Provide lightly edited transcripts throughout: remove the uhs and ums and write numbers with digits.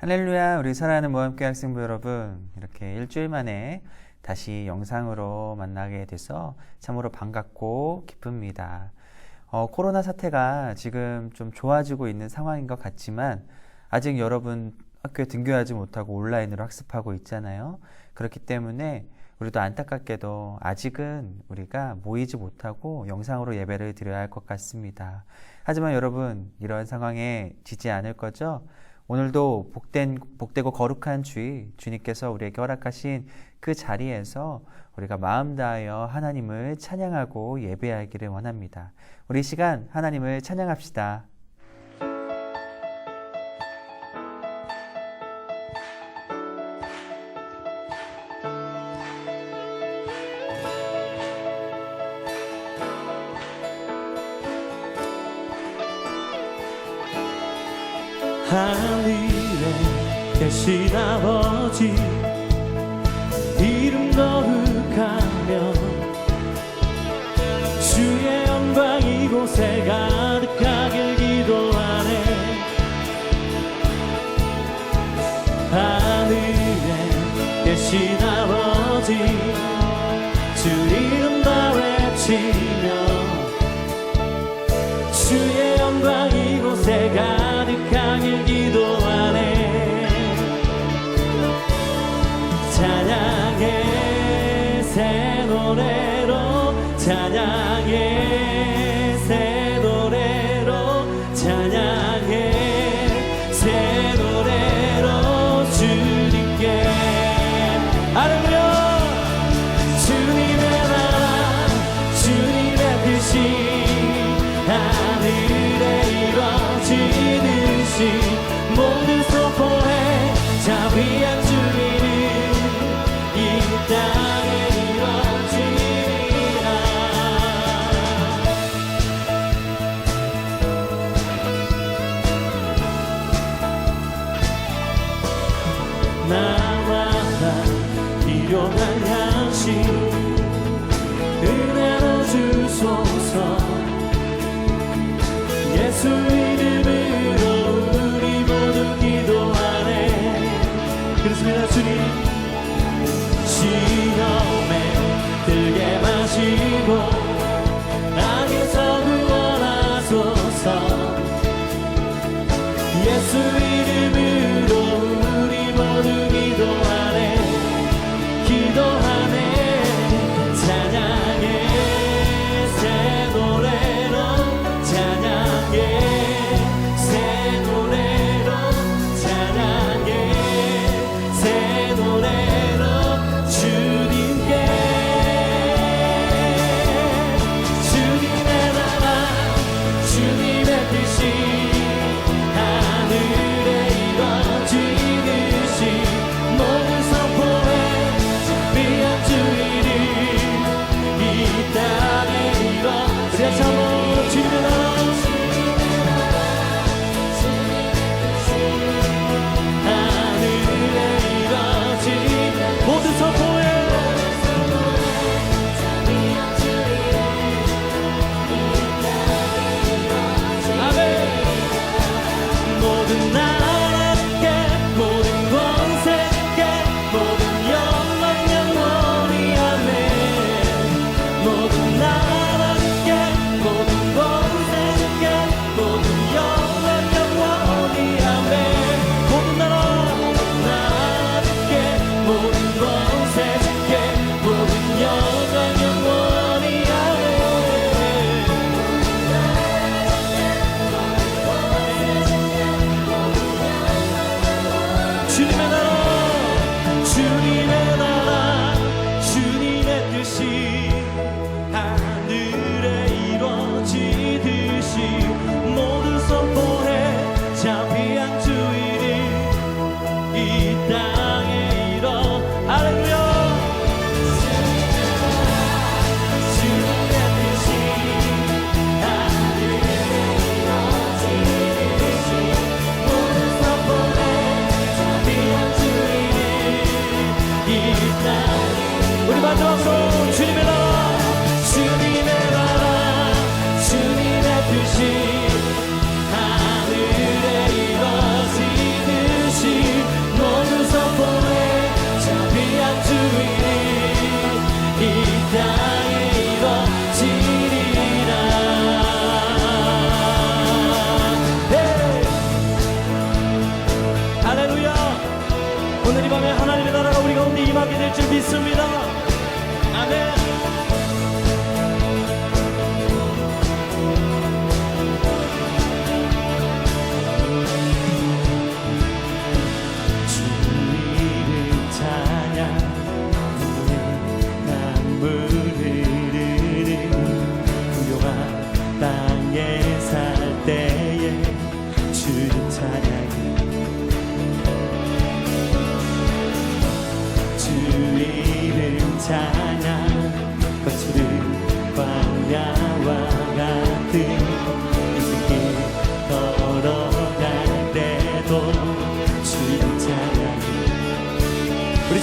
할렐루야, 우리 사랑하는 모함교회 학생부 여러분, 이렇게 일주일 만에 다시 영상으로 만나게 돼서 참으로 반갑고 기쁩니다. 코로나 사태가 지금 좀 좋아지고 있는 상황인 것 같지만 아직 여러분 학교에 등교하지 못하고 온라인으로 학습하고 있잖아요. 그렇기 때문에 우리도 안타깝게도 아직은 우리가 모이지 못하고 영상으로 예배를 드려야 할 것 같습니다. 하지만 여러분, 이런 상황에 지지 않을 거죠? 오늘도 복되고 거룩한 주님께서 우리에게 허락하신 그 자리에서 우리가 마음 다하여 하나님을 찬양하고 예배하기를 원합니다. 우리 이 시간 하나님을 찬양합시다. 하늘에 계신 아버지 이름 거룩하며 주의 영광 이곳에 가득하길 기도하네. 하늘에 계신 아버지 주 이름 다 외치며 주의 영광 이곳에 가득하길 기도하네. 찬양의 새 노래로 찬양의 새 노래로 찬양의 새 노래로 주님께 할렐루야. 주님의 나라 주님의 뜻이 하늘에 이루어지듯이 모두 선포해. 자비한 주님은 이 땅에 이루어지리라. 나마다 필요한 양식 은혜로 주소서. 예수 이름으로 우리 모두 기도하네. 그렇습니다. 주님, 시험에 들게 마시고 악에서 구원하소서. 예수 이름으로 우리 모두 기도하네. 기도하네. 찬양의 새 노래로 찬양의 새 노래로 찬양의 새 노래로 주님께. 주님의 나라 주님의 뜻이 하늘에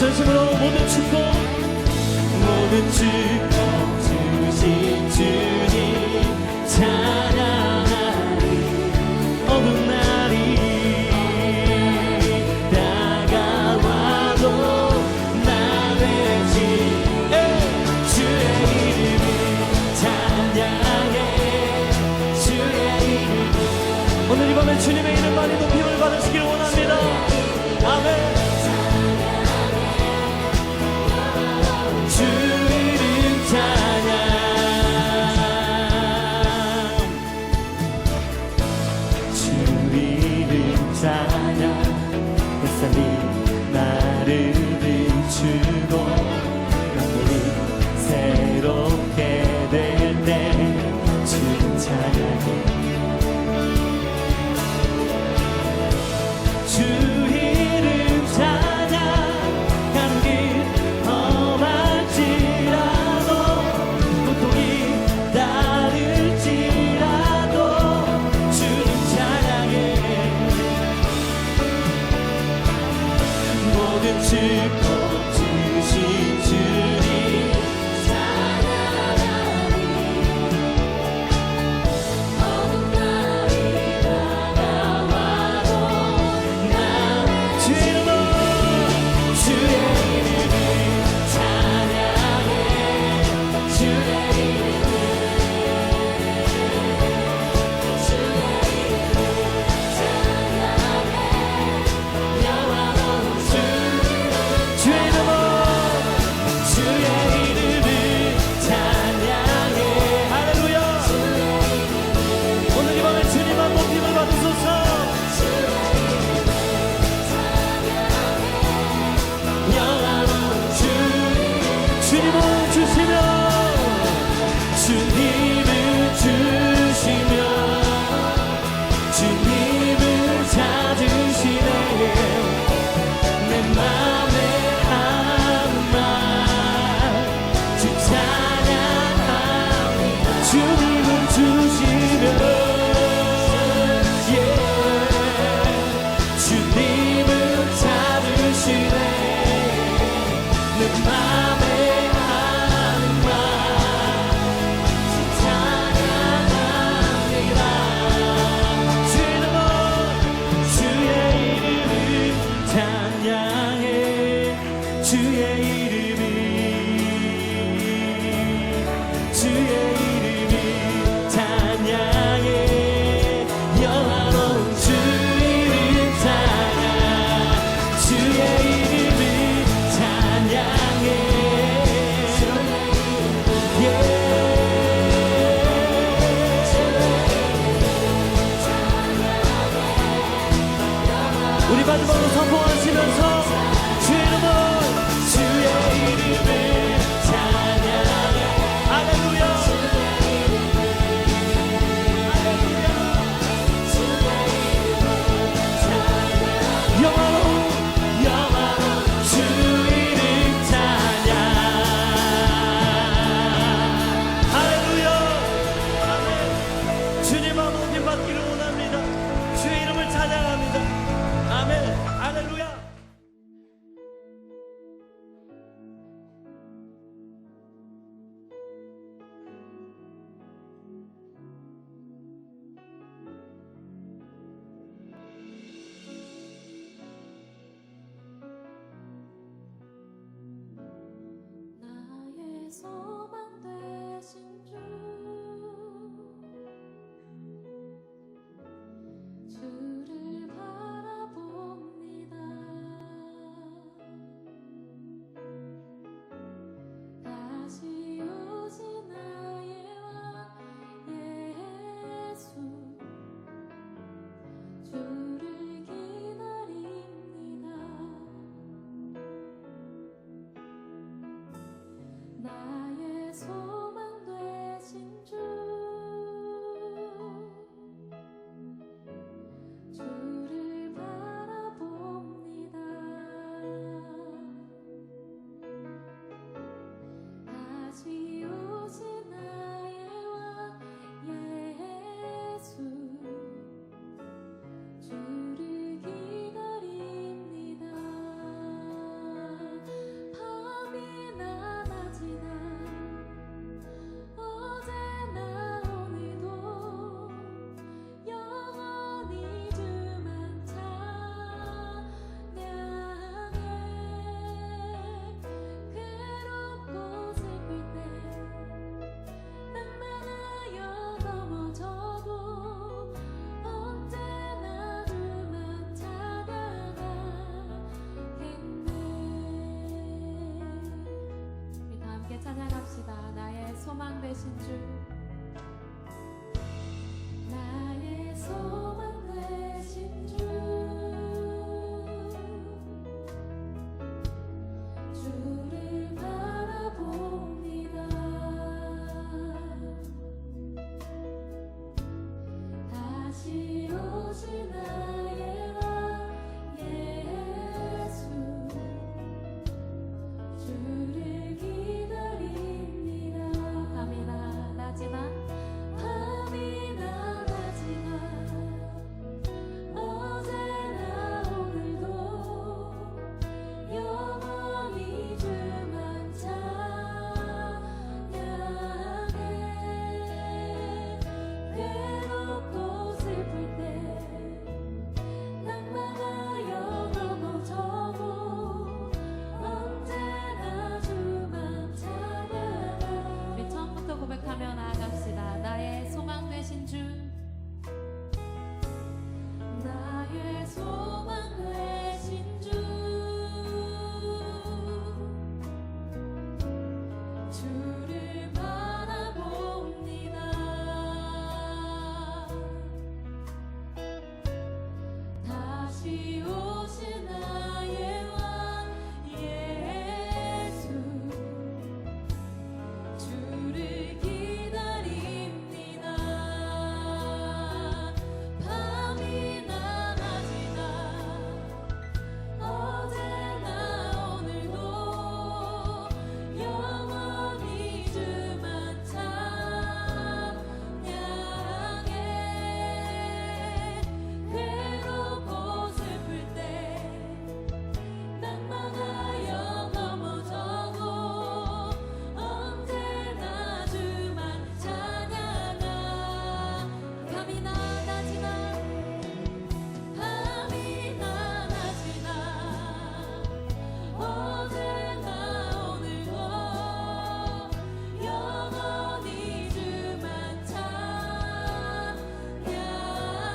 전심으로 모든 축복 주신 주님 찬양하리. 어두운 날이 다가와도 나되지 주의 이름을 찬양해. 주의 이름 오늘 이 밤에 주님의 이름 많이 높임을 받으시길 원합니다. 아멘. 주 이름 찬양. 주 이름 찬양. 햇살이 나를 비추고 영혼이 새롭게 될 때 주님 찬양해. 주 이름 찬양. 가는 길 험할지라도 고통이 따를지라도 주님 찬양해. 모든 축복 주신 주님 찬양하리. 어두운 날이 다가와도 주의 이름을 찬양해. 주의 이름을 찬양해. 영원한 주의 이름을 찬양해. 할렐루야. 오늘 이 밤에 주님 한 높임을 받으소서. 영원한 주님을 주시며 주님을 주시며 주님을 찾으시네. 내 맘에 한말 주 찬양합니다. 주님을 주시며 주님을 찾으시네. 내 맘에 한말 주 찬양합니다. 주의 이름을 찬양해. 주의 이름을 찬양해. 영원한 주 이름 찬양. 주의 이름을 찬양해. 우리 마지막으로 선포하시면서 주의 이름을 찬양해. 할렐루야. 영원한 주 이름 찬양. 할렐루야. 아멘. 주님만 높임 받기를 원합니다. 주의 이름을 찬양합니다. 아멘. 할렐루야. 나의 소망 되신 주 주를 바라봅니다. 다시 오신 나의 왕 예수 주를 기다립니다. 나의 소망 되신 주 주를 바라봅니다. 다시 오신 나의 왕 예수 주 소망 되신 주 나의 소망 되신 주 주를 바라봅니다 다시 오실 나의 왕 예수 주를 기다립니다 밤이나 낮이나 밤이나 낮이나 어제나 오늘도 영원히 주만 찬양해 괴롭고 슬플 때 낭만하여 넘어져도 언제나 주만 찬양하 우리 처음부터 고백하며 나아갑시다 나의 소망 되신 주 나의 소망 되신 주 주를 바라봅니다 다시 오실 나의 왕 예수 주를 기다립니다 밤이나 낮이나 어제나 오늘도 영원히 주만 찬양해 괴롭고 슬플 때 낭만하여 넘어져도 언제나 주만 찬양하 밤이나 낮이나 밤이나 낮이나 어제나 오늘도 영원히 주만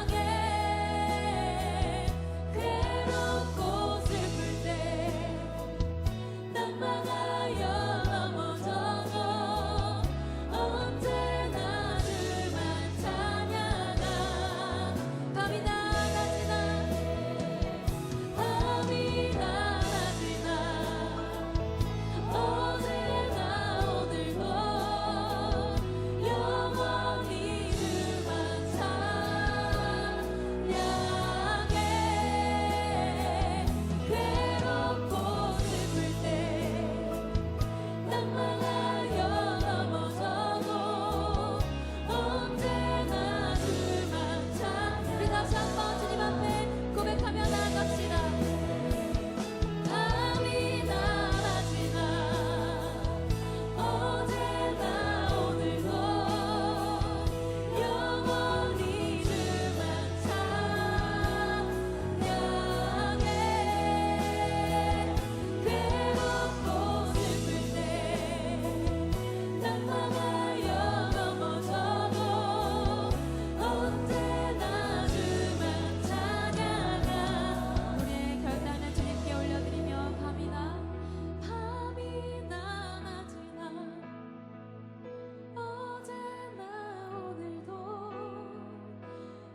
찬양해 괴롭고 슬플 때 낭만하여 넘어져도 언제나 주만 찬양하 밤이나 낮이나 밤이나 낮이나 어제나 오늘도 영원히 주만 찬양해 괴롭고 슬플 때 낭만하여 넘어져도 언제나 주만 찬양 우리 다시 한번 주님 앞에 고백하며 나갑시다 밤이나 낮이나 어제나 오늘도 영원히 주만 찬양해 괴롭고 슬플 때 낭만하여 넘어져도 언제나 주만 찬양하 우리의 결단을 주님께 올려드리며 밤이나 낮이나 어제나 오늘도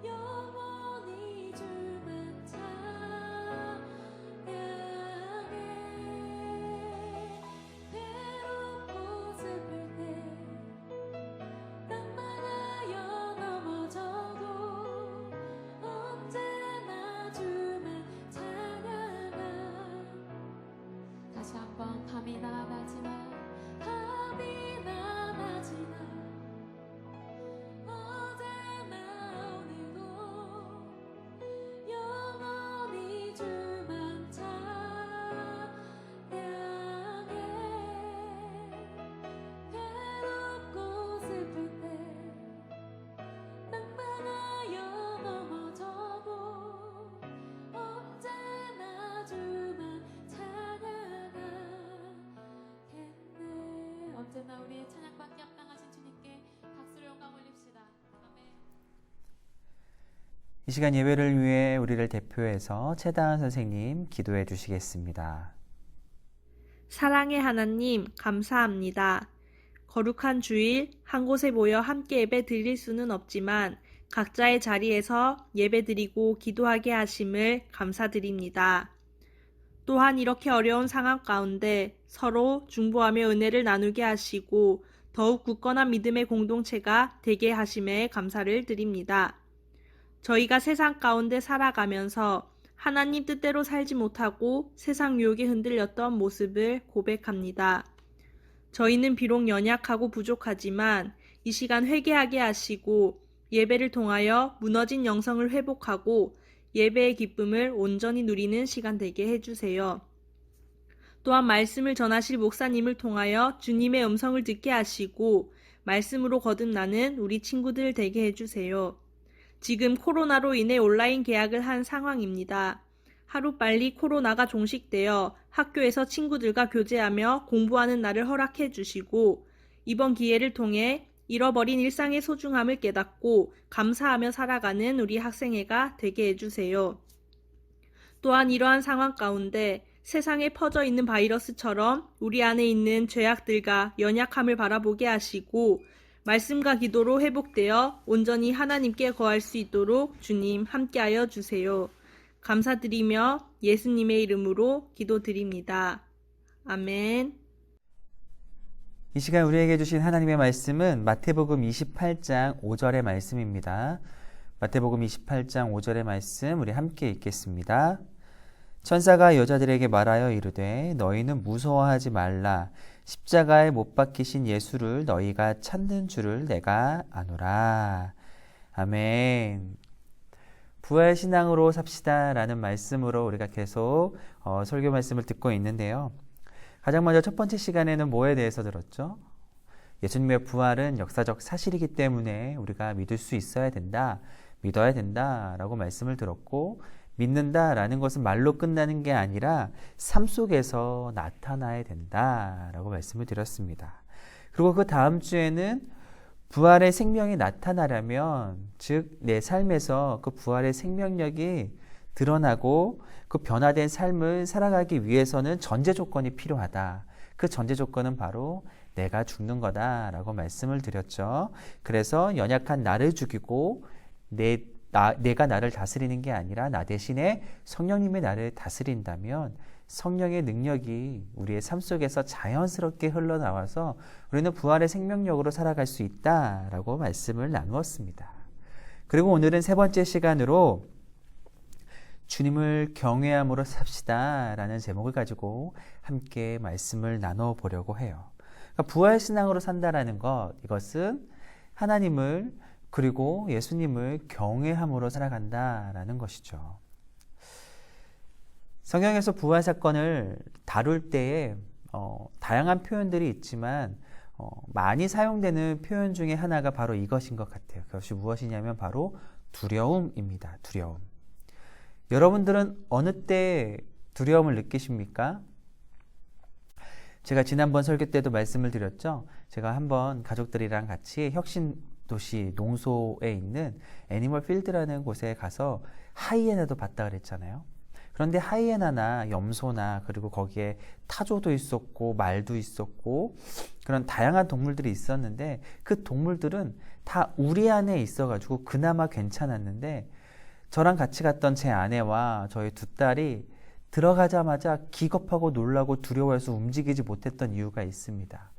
영원히 주만 찬양해 괴롭고 슬플 때 낭만하여 넘어져도 언제나 주만 찬양하 다시 한번 밤이나 낮이나 밤이나 낮이나 어제나 오늘도 영원히 주만 찬양해 괴롭고 슬플 때 낭만하여 넘어져도 언제나 주만 찬양하겠네 언제나 우리의 찬양받기 합당하신 주님께 박수를 영광 올립시다 아멘 이 시간 예배를 위해 우리를 대표해서 최다은 선생님 기도해 주시겠습니다. 사랑의 하나님, 감사합니다. 거룩한 주일 한 곳에 모여 함께 예배 드릴 수는 없지만 각자의 자리에서 예배 드리고 기도하게 하심을 감사드립니다. 또한 이렇게 어려운 상황 가운데 서로 중보하며 은혜를 나누게 하시고 더욱 굳건한 믿음의 공동체가 되게 하심에 감사를 드립니다. 저희가 세상 가운데 살아가면서 하나님 뜻대로 살지 못하고 세상 유혹에 흔들렸던 모습을 고백합니다. 저희는 비록 연약하고 부족하지만 이 시간 회개하게 하시고 예배를 통하여 무너진 영성을 회복하고 예배의 기쁨을 온전히 누리는 시간 되게 해주세요. 또한 말씀을 전하실 목사님을 통하여 주님의 음성을 듣게 하시고 말씀으로 거듭나는 우리 친구들 되게 해주세요. 지금 코로나로 인해 온라인 개학을 한 상황입니다. 하루빨리 코로나가 종식되어 학교에서 친구들과 교제하며 공부하는 날을 허락해 주시고 이번 기회를 통해 잃어버린 일상의 소중함을 깨닫고 감사하며 살아가는 우리 학생회가 되게 해주세요. 또한 이러한 상황 가운데 세상에 퍼져 있는 바이러스처럼 우리 안에 있는 죄악들과 연약함을 바라보게 하시고 말씀과 기도로 회복되어 온전히 하나님께 거할 수 있도록 주님 함께하여 주세요. 감사드리며 예수님의 이름으로 기도드립니다. 아멘. 이 시간 우리에게 주신 하나님의 말씀은 마태복음 28장 5절의 말씀입니다. 마태복음 28장 5절의 말씀 우리 함께 읽겠습니다. 천사가 여자들에게 말하여 이르되 너희는 무서워하지 말라. 십자가에 못 박히신 예수를 너희가 찾는 줄을 내가 아노라. 아멘. 부활신앙으로 삽시다 라는 말씀으로 우리가 계속 설교 말씀을 듣고 있는데요. 가장 먼저 첫 번째 시간에는 뭐에 대해서 들었죠? 예수님의 부활은 역사적 사실이기 때문에 우리가 믿을 수 있어야 된다, 믿어야 된다 라고 말씀을 들었고, 믿는다 라는 것은 말로 끝나는 게 아니라 삶 속에서 나타나야 된다 라고 말씀을 드렸습니다. 그리고 그 다음 주에는 부활의 생명이 나타나려면, 즉 내 삶에서 그 부활의 생명력이 드러나고 그 변화된 삶을 살아가기 위해서는 전제 조건이 필요하다. 그 전제 조건은 바로 내가 죽는 거다라고 말씀을 드렸죠. 그래서 연약한 나를 죽이고 내가 나를 다스리는 게 아니라 나 대신에 성령님이 나를 다스린다면 성령의 능력이 우리의 삶 속에서 자연스럽게 흘러나와서 우리는 부활의 생명력으로 살아갈 수 있다라고 말씀을 나누었습니다. 그리고 오늘은 세 번째 시간으로 주님을 경외함으로 삽시다 라는 제목을 가지고 함께 말씀을 나눠보려고 해요. 그러니까 부활신앙으로 산다라는 것, 이것은 하나님을 그리고 예수님을 경외함으로 살아간다라는 것이죠. 성경에서 부활 사건을 다룰 때에 다양한 표현들이 있지만 많이 사용되는 표현 중에 하나가 바로 이것인 것 같아요. 그것이 무엇이냐면 바로 두려움입니다. 두려움. 여러분들은 어느 때 두려움을 느끼십니까? 제가 지난번 설교 때도 말씀을 드렸죠. 제가 한번 가족들이랑 같이 혁신도시 농소에 있는 애니멀 필드라는 곳에 가서 하이에나도 봤다 그랬잖아요. 그런데 하이에나나 염소나 그리고 거기에 타조도 있었고 말도 있었고 그런 다양한 동물들이 있었는데 그 동물들은 다 우리 안에 있어가지고 그나마 괜찮았는데 저랑 같이 갔던 제 아내와 저희 두 딸이 들어가자마자 기겁하고 놀라고 두려워해서 움직이지 못했던 이유가 있습니다.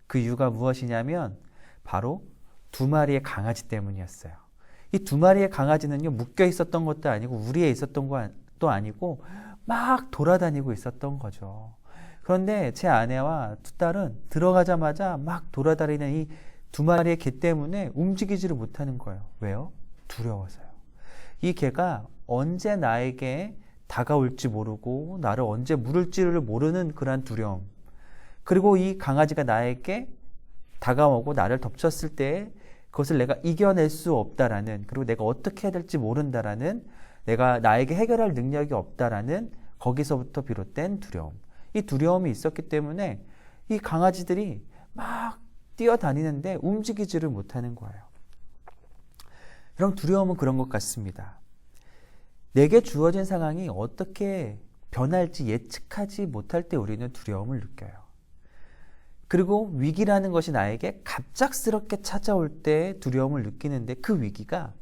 그 이유가 무엇이냐면 바로 두 마리의 강아지 때문이었어요. 이 두 마리의 강아지는요, 묶여 있었던 것도 아니고 우리에 있었던 것도 아니고 막 돌아다니고 있었던 거죠. 그런데 제 아내와 두 딸은 들어가자마자 막 돌아다니는 이 두 마리의 개 때문에 움직이지를 못하는 거예요. 왜요? 두려워서요. 이 개가 언제 나에게 다가올지 모르고 나를 언제 물을지를 모르는 그러한 두려움. 그리고 이 강아지가 나에게 다가오고 나를 덮쳤을 때 그것을 내가 이겨낼 수 없다라는, 그리고 내가 어떻게 해야 될지 모른다라는, 내가 나에게 해결할 능력이 없다라는 거기서부터 비롯된 두려움. 이 두려움이 있었기 때문에 이 강아지들이 막 뛰어다니는데 움직이지를 못하는 거예요. 그럼 두려움은 그런 것 같습니다. 내게 주어진 상황이 어떻게 변할지 예측하지 못할 때 우리는 두려움을 느껴요. 그리고 위기라는 것이 나에게 갑작스럽게 찾아올 때 두려움을 느끼는데 그 위기가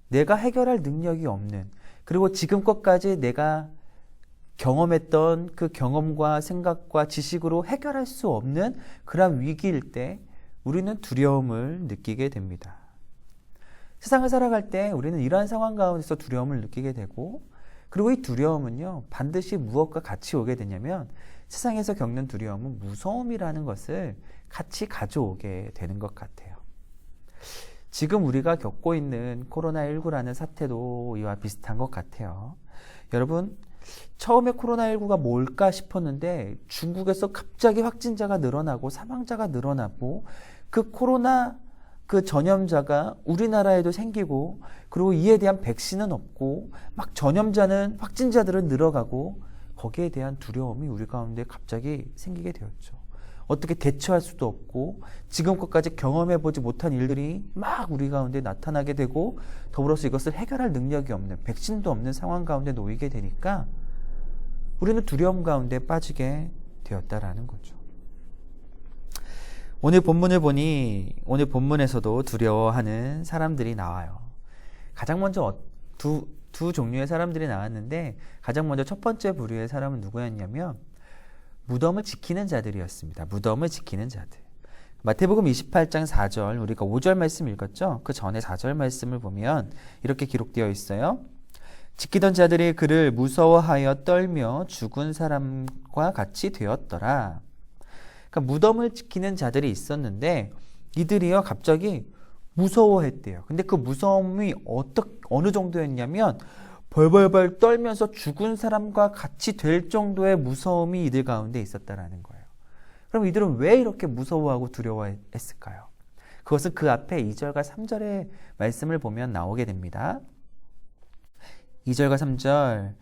내가 해결할 능력이 없는, 그리고 지금껏까지 내가 경험했던 그 경험과 생각과 지식으로 해결할 수 없는 그런 위기일 때 우리는 두려움을 느끼게 됩니다. 세상을 살아갈 때 우리는 이러한 상황 가운데서 두려움을 느끼게 되고, 그리고 이 두려움은요, 반드시 무엇과 같이 오게 되냐면 세상에서 겪는 두려움은 무서움이라는 것을 같이 가져오게 되는 것 같아요. 지금 우리가 겪고 있는 코로나19라는 사태도 이와 비슷한 것 같아요. 여러분, 처음에 코로나19가 뭘까 싶었는데 중국에서 갑자기 확진자가 늘어나고 사망자가 늘어나고 그 코로나 그 전염자가 우리나라에도 생기고, 그리고 이에 대한 백신은 없고 막 전염자는, 확진자들은 늘어가고, 거기에 대한 두려움이 우리 가운데 갑자기 생기게 되었죠. 어떻게 대처할 수도 없고 지금껏까지 경험해보지 못한 일들이 막 우리 가운데 나타나게 되고, 더불어서 이것을 해결할 능력이 없는, 백신도 없는 상황 가운데 놓이게 되니까 우리는 두려움 가운데 빠지게 되었다라는 거죠. 오늘 본문을 보니 오늘 본문에서도 두려워하는 사람들이 나와요. 가장 먼저 두 종류의 사람들이 나왔는데, 가장 먼저 첫 번째 부류의 사람은 누구였냐면 무덤을 지키는 자들이었습니다. 무덤을 지키는 자들. 마태복음 28장 4절, 우리가 5절 말씀 읽었죠? 그 전에 4절 말씀을 보면 이렇게 기록되어 있어요. 지키던 자들이 그를 무서워하여 떨며 죽은 사람과 같이 되었더라. 그러니까 무덤을 지키는 자들이 있었는데 이들이요 갑자기 무서워했대요. 근데 그 무서움이 어느 정도였냐면 벌벌벌 떨면서 죽은 사람과 같이 될 정도의 무서움이 이들 가운데 있었다라는 거예요. 그럼 이들은 왜 이렇게 무서워하고 두려워했을까요? 그것은 그 앞에 2절과 3절의 말씀을 보면 나오게 됩니다. 2절과 3절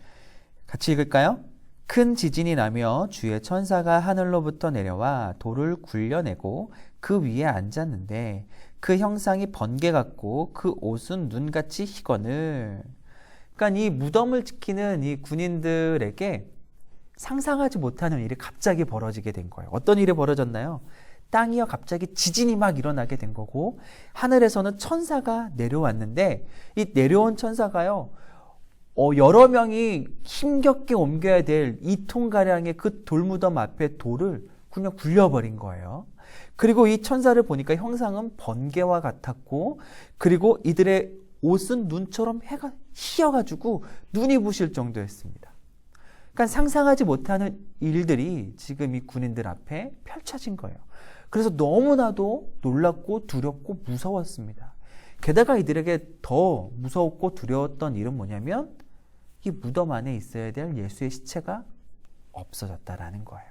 같이 읽을까요? 큰 지진이 나며 주의 천사가 하늘로부터 내려와 돌을 굴려내고 그 위에 앉았는데 그 형상이 번개 같고 그 옷은 눈같이 희거늘. 그러니까 이 무덤을 지키는 이 군인들에게 상상하지 못하는 일이 갑자기 벌어지게 된 거예요. 어떤 일이 벌어졌나요? 땅이요 갑자기 지진이 막 일어나게 된 거고, 하늘에서는 천사가 내려왔는데 이 내려온 천사가요 여러 명이 힘겹게 옮겨야 될 2톤가량의 그 돌무덤 앞에 돌을 그냥 굴려버린 거예요. 그리고 이 천사를 보니까 형상은 번개와 같았고, 그리고 이들의 옷은 눈처럼 해가 희어가지고 눈이 부실 정도였습니다. 그러니까 상상하지 못하는 일들이 지금 이 군인들 앞에 펼쳐진 거예요. 그래서 너무나도 놀랍고 두렵고 무서웠습니다. 게다가 이들에게 더 무서웠고 두려웠던 일은 뭐냐면 이 무덤 안에 있어야 될 예수의 시체가 없어졌다라는 거예요.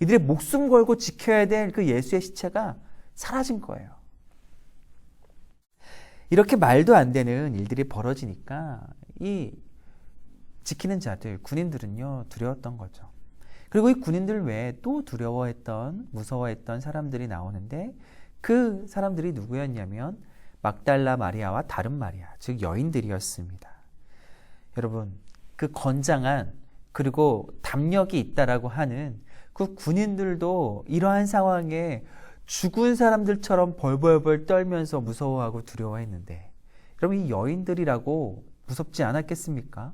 이들의 목숨 걸고 지켜야 될 그 예수의 시체가 사라진 거예요. 이렇게 말도 안 되는 일들이 벌어지니까 이 지키는 자들, 군인들은요 두려웠던 거죠. 그리고 이 군인들 외에 또 두려워했던, 무서워했던 사람들이 나오는데, 그 사람들이 누구였냐면 막달라 마리아와 다른 마리아, 즉 여인들이었습니다. 여러분, 그 건장한 그리고 담력이 있다라고 하는 그 군인들도 이러한 상황에 죽은 사람들처럼 벌벌벌 떨면서 무서워하고 두려워했는데, 여러분 이 여인들이라고 무섭지 않았겠습니까?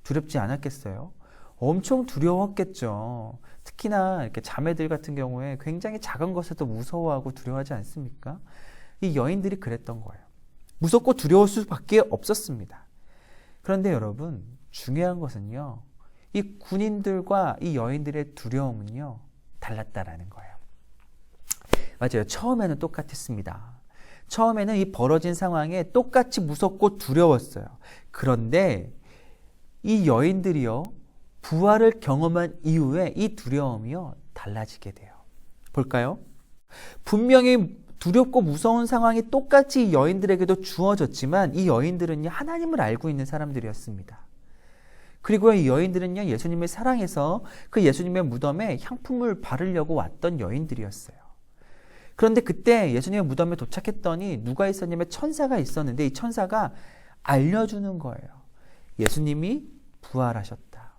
두렵지 않았겠어요? 엄청 두려웠겠죠. 특히나 이렇게 자매들 같은 경우에 굉장히 작은 것에도 무서워하고 두려워하지 않습니까? 이 여인들이 그랬던 거예요. 무섭고 두려울 수밖에 없었습니다. 그런데 여러분, 중요한 것은요, 이 군인들과 이 여인들의 두려움은요 달랐다라는 거예요. 맞아요. 처음에는 똑같았습니다. 처음에는 이 벌어진 상황에 똑같이 무섭고 두려웠어요. 그런데 이 여인들이요 부활을 경험한 이후에 이 두려움이요 달라지게 돼요. 볼까요? 분명히 두렵고 무서운 상황이 똑같이 이 여인들에게도 주어졌지만 이 여인들은요 하나님을 알고 있는 사람들이었습니다. 그리고 이 여인들은요 예수님을 사랑해서 그 예수님의 무덤에 향품을 바르려고 왔던 여인들이었어요. 그런데 그때 예수님의 무덤에 도착했더니 누가 있었냐면 천사가 있었는데, 이 천사가 알려주는 거예요. 예수님이 부활하셨다.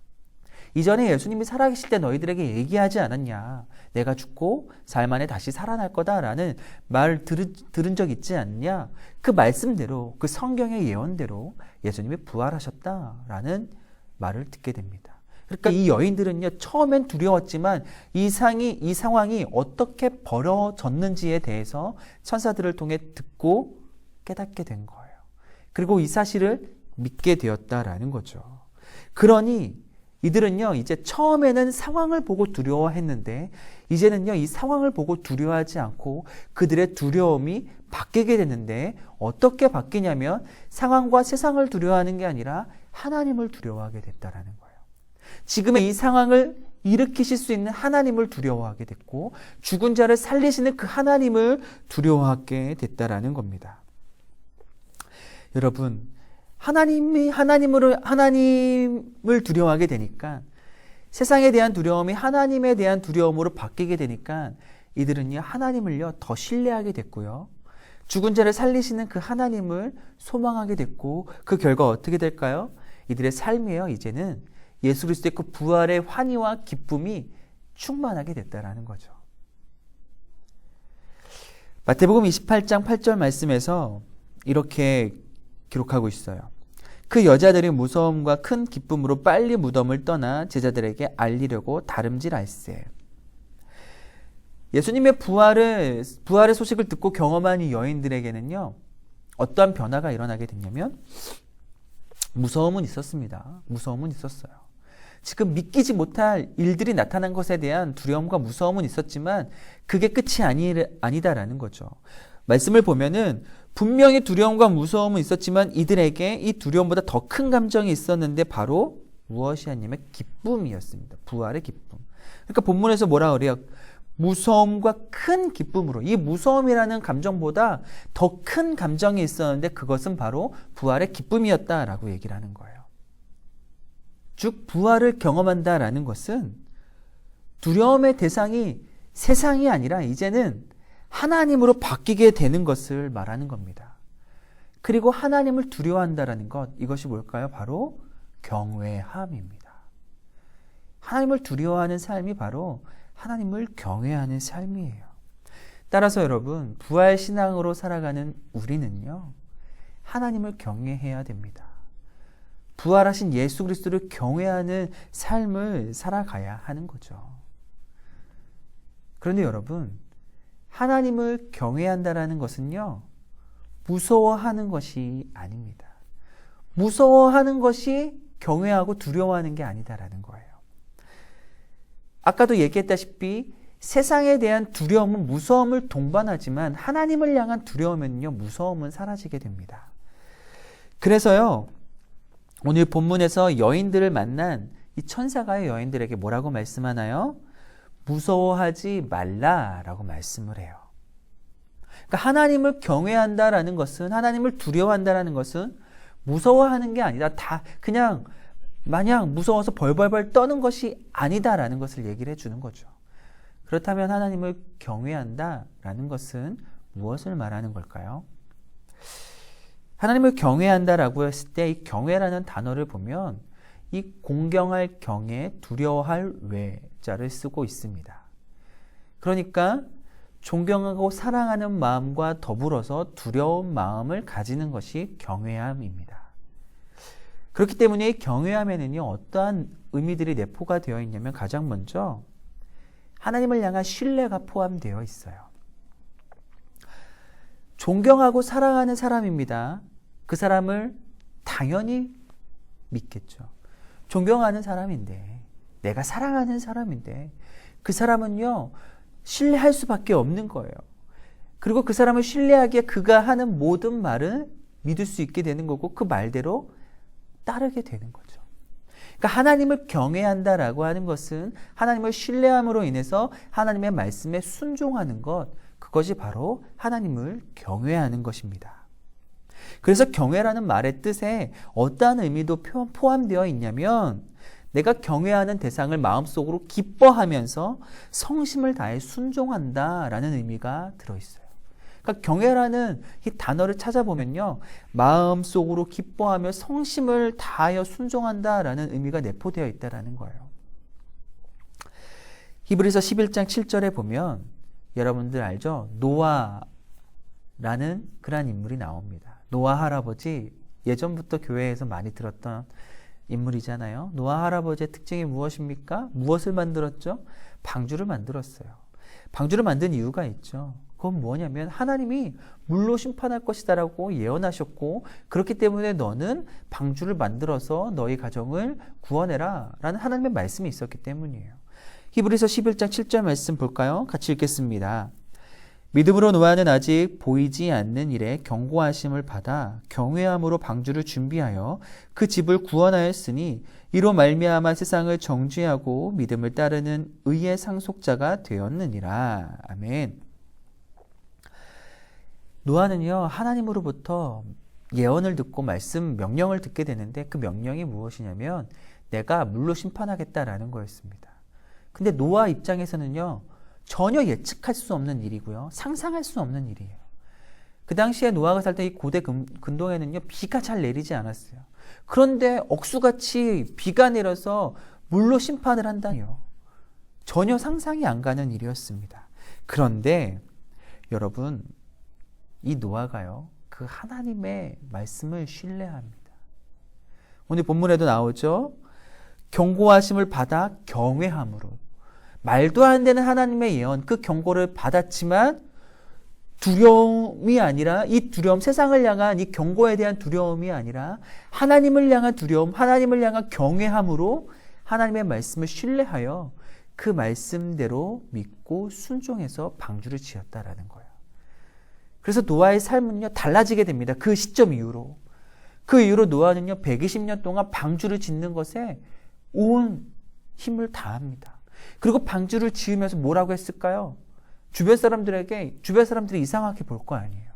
이전에 예수님이 살아계실 때 너희들에게 얘기하지 않았냐? 내가 죽고 사흘 만에 다시 살아날 거다라는 말을 들은 적 있지 않냐? 그 말씀대로, 그 성경의 예언대로 예수님이 부활하셨다라는 말을 듣게 됩니다. 그러니까 이 여인들은요, 처음엔 두려웠지만 이 상황이 어떻게 벌어졌는지에 대해서 천사들을 통해 듣고 깨닫게 된 거예요. 그리고 이 사실을 믿게 되었다라는 거죠. 그러니 이들은요, 이제 처음에는 상황을 보고 두려워했는데 이제는요, 이 상황을 보고 두려워하지 않고 그들의 두려움이 바뀌게 됐는데 어떻게 바뀌냐면 상황과 세상을 두려워하는 게 아니라 하나님을 두려워하게 됐다라는 거예요. 지금의 이 상황을 일으키실 수 있는 하나님을 두려워하게 됐고 죽은 자를 살리시는 그 하나님을 두려워하게 됐다라는 겁니다. 여러분, 하나님을 두려워하게 되니까 세상에 대한 두려움이 하나님에 대한 두려움으로 바뀌게 되니까 이들은요, 하나님을요, 더 신뢰하게 됐고요. 죽은 자를 살리시는 그 하나님을 소망하게 됐고 그 결과 어떻게 될까요? 이들의 삶이에요, 이제는 예수 그리스도의 그 부활의 환희와 기쁨이 충만하게 됐다라는 거죠. 마태복음 28장 8절 말씀에서 이렇게 기록하고 있어요. 그 여자들이 무서움과 큰 기쁨으로 빨리 무덤을 떠나 제자들에게 알리려고 다름질할세. 예수님의 부활의 소식을 듣고 경험한 이 여인들에게는요, 어떠한 변화가 일어나게 됐냐면 무서움은 있었습니다. 무서움은 있었어요. 지금 믿기지 못할 일들이 나타난 것에 대한 두려움과 무서움은 있었지만 그게 끝이 아니다라는 거죠. 말씀을 보면은 분명히 두려움과 무서움은 있었지만 이들에게 이 두려움보다 더 큰 감정이 있었는데 바로 무엇이었냐면 기쁨이었습니다. 부활의 기쁨. 그러니까 본문에서 뭐라 그래요? 무서움과 큰 기쁨으로. 이 무서움이라는 감정보다 더 큰 감정이 있었는데 그것은 바로 부활의 기쁨이었다라고 얘기를 하는 거예요. 즉 부활을 경험한다라는 것은 두려움의 대상이 세상이 아니라 이제는 하나님으로 바뀌게 되는 것을 말하는 겁니다. 그리고 하나님을 두려워한다라는 것, 이것이 뭘까요? 바로 경외함입니다. 하나님을 두려워하는 삶이 바로 하나님을 경외하는 삶이에요. 따라서 여러분, 부활 신앙으로 살아가는 우리는요, 하나님을 경외해야 됩니다. 부활하신 예수 그리스도를 경외하는 삶을 살아가야 하는 거죠. 그런데 여러분, 하나님을 경외한다라는 것은요, 무서워하는 것이 아닙니다. 무서워하는 것이 경외하고 두려워하는 게 아니다라는 거예요. 아까도 얘기했다시피 세상에 대한 두려움은 무서움을 동반하지만 하나님을 향한 두려움은요, 무서움은 사라지게 됩니다. 그래서요, 오늘 본문에서 여인들을 만난 이 천사가 여인들에게 뭐라고 말씀하나요? 무서워하지 말라라고 말씀을 해요. 그러니까 하나님을 경외한다라는 것은, 하나님을 두려워한다라는 것은 무서워하는 게 아니다. 다 그냥 마냥 무서워서 벌벌벌 떠는 것이 아니다라는 것을 얘기를 해주는 거죠. 그렇다면 하나님을 경외한다라는 것은 무엇을 말하는 걸까요? 하나님을 경외한다라고 했을 때 이 경외라는 단어를 보면 이 공경할 경에 두려워할 외자를 쓰고 있습니다. 그러니까 존경하고 사랑하는 마음과 더불어서 두려운 마음을 가지는 것이 경외함입니다. 그렇기 때문에 이 경외함에는요, 어떠한 의미들이 내포가 되어 있냐면 가장 먼저 하나님을 향한 신뢰가 포함되어 있어요. 존경하고 사랑하는 사람입니다. 그 사람을 당연히 믿겠죠. 존경하는 사람인데, 내가 사랑하는 사람인데 그 사람은요, 신뢰할 수밖에 없는 거예요. 그리고 그 사람을 신뢰하기에 그가 하는 모든 말을 믿을 수 있게 되는 거고 그 말대로 따르게 되는 거죠. 그러니까 하나님을 경외한다라고 하는 것은 하나님을 신뢰함으로 인해서 하나님의 말씀에 순종하는 것, 그것이 바로 하나님을 경외하는 것입니다. 그래서 경외라는 말의 뜻에 어떠한 의미도 포함되어 있냐면 내가 경외하는 대상을 마음속으로 기뻐하면서 성심을 다해 순종한다라는 의미가 들어있어요. 그러니까 경외라는 이 단어를 찾아보면요, 마음속으로 기뻐하며 성심을 다하여 순종한다라는 의미가 내포되어 있다라는 거예요. 히브리서 11장 7절에 보면 여러분들 알죠? 노아라는 그러한 인물이 나옵니다. 노아 할아버지, 예전부터 교회에서 많이 들었던 인물이잖아요. 노아 할아버지의 특징이 무엇입니까? 무엇을 만들었죠? 방주를 만들었어요. 방주를 만든 이유가 있죠. 그건 뭐냐면 하나님이 물로 심판할 것이다라고 예언하셨고, 그렇기 때문에 너는 방주를 만들어서 너희 가정을 구원해라 라는 하나님의 말씀이 있었기 때문이에요. 히브리서 11장 7절 말씀 볼까요? 같이 읽겠습니다. 믿음으로 노아는 아직 보이지 않는 일에 경고하심을 받아 경외함으로 방주를 준비하여 그 집을 구원하였으니 이로 말미암아 세상을 정죄하고 믿음을 따르는 의의 상속자가 되었느니라. 아멘. 노아는요, 하나님으로부터 예언을 듣고 명령을 듣게 되는데, 그 명령이 무엇이냐면 내가 물로 심판하겠다라는 거였습니다. 근데 노아 입장에서는요, 전혀 예측할 수 없는 일이고요, 상상할 수 없는 일이에요. 그 당시에 노아가 살던 이 고대 근동에는요, 비가 잘 내리지 않았어요. 그런데 억수같이 비가 내려서 물로 심판을 한다니요. 전혀 상상이 안 가는 일이었습니다. 그런데 여러분, 이 노아가요, 그 하나님의 말씀을 신뢰합니다. 오늘 본문에도 나오죠. 경고하심을 받아 경외함으로. 말도 안 되는 하나님의 예언, 그 경고를 받았지만 두려움이 아니라, 이 두려움, 세상을 향한 이 경고에 대한 두려움이 아니라 하나님을 향한 두려움, 하나님을 향한 경외함으로 하나님의 말씀을 신뢰하여 그 말씀대로 믿고 순종해서 방주를 지었다라는 거예요. 그래서 노아의 삶은요, 달라지게 됩니다. 그 시점 이후로. 그 이후로 노아는요, 120년 동안 방주를 짓는 것에 온 힘을 다합니다. 그리고 방주를 지으면서 뭐라고 했을까요? 주변 사람들이 이상하게 볼 거 아니에요.